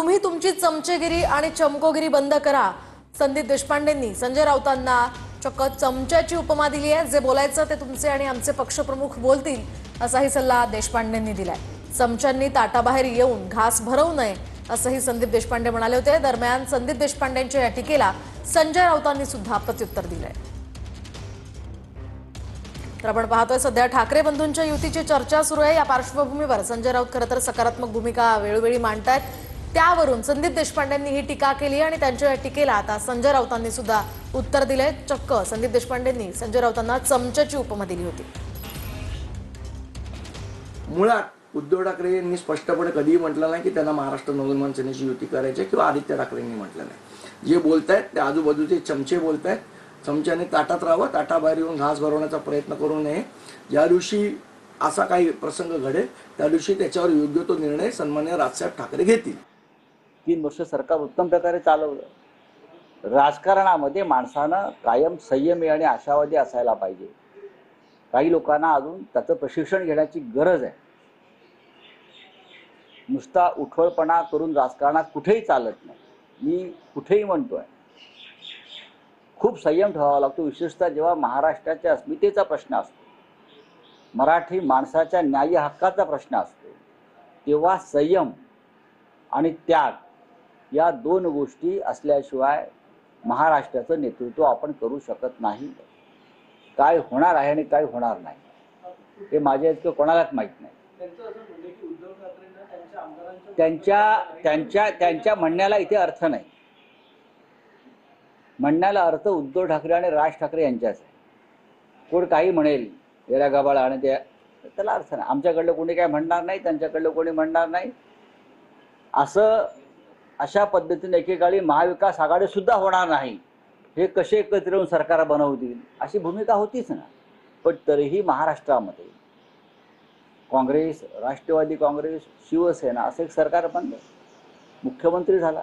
तुम्ही तुमची चमचेगिरी आणि चमकोगिरी बंद करा। संदीप देशपांडेंनी संजय राऊतांना चक्क चमच्याची उपमा दिली आहे। जे बोलायचं ते तुमचे आणि आमचे पक्षप्रमुख बोलतील असाही सल्ला देशपांडेंनी दिलाय। चमच्यांनी ताटाबाहेर येऊन घास भरवू नये असंही संदीप देशपांडे म्हणाले होते। दरम्यान संदीप देशपांडेंच्या या टीकेला संजय राऊतांनी सुद्धा प्रत्युत्तर दिलंय। तर आपण पाहतोय सध्या ठाकरे बंधूंच्या युतीची चर्चा सुरू आहे। या पार्श्वभूमीवर संजय राऊत खरं तर सकारात्मक भूमिका वेळोवेळी मांडतायत। त्यावरून संदीप देशपांडेंनी ही टीका केली आणि त्यांच्या या टीकेला आता संजय राऊतांनी सुद्धा उत्तर दिले। चक्क संदीप देशपांडेंनी संजय राऊतांना चमच्याची उपमा दिली होती। मुळात उद्धव ठाकरे यांनी स्पष्टपणे कधीही म्हटलं नाही की त्यांना महाराष्ट्र नवनिर्माण सेनेची युती करायची किंवा आदित्य ठाकरेंनी म्हटलं नाही। जे बोलतायत ते आजूबाजूचे चमचे बोलतायत। चमच्याने ताटात राहावं, ताटाबाहेर येऊन घास भरवण्याचा प्रयत्न करू नये। ज्या दिवशी असा काही प्रसंग घडेल त्या दिवशी त्याच्यावर योग्य तो निर्णय सन्माननीय राजसाहेब ठाकरे घेतील। 3 वर्ष सरकार उत्तम प्रकारे चालवलं। राजकारणामध्ये माणसानं कायम संयमी आणि आशावादी असायला पाहिजे। काही लोकांना अजून त्याचं प्रशिक्षण घेण्याची गरज आहे। नुसता उठवळपणा करून राजकारणात कुठेही चालत नाही। मी कुठेही म्हणतोय खूप संयम ठेवावा लागतो, विशेषतः जेव्हा महाराष्ट्राच्या अस्मितेचा प्रश्न असतो, मराठी माणसाच्या न्याय हक्काचा प्रश्न असतो, तेव्हा संयम आणि त्याग या 2 गोष्टी असल्याशिवाय महाराष्ट्राचं नेतृत्व आपण करू शकत नाही। काय होणार आहे आणि काय होणार नाही हे माझ्या इतकं कोणालाच माहीत नाही। त्यांच्या म्हणण्याला इथे अर्थ नाही। म्हणण्याला अर्थ उद्धव ठाकरे आणि राज ठाकरे यांच्याच आहे। कोण काही म्हणेल येड्या गबाळ आणि त्याला अर्थ नाही। आमच्याकडलं कोणी काय म्हणणार नाही, त्यांच्याकडलं कोणी म्हणणार नाही। अशा पद्धतीने एकेकाळी महाविकास आघाडी सुद्धा होणार नाही, हे कसे एकत्र येऊन सरकार बनवतील अशी भूमिका होतीच ना। पण तरीही महाराष्ट्रामध्ये काँग्रेस, राष्ट्रवादी काँग्रेस, शिवसेना असं एक सरकार बनलं, मुख्यमंत्री झाला।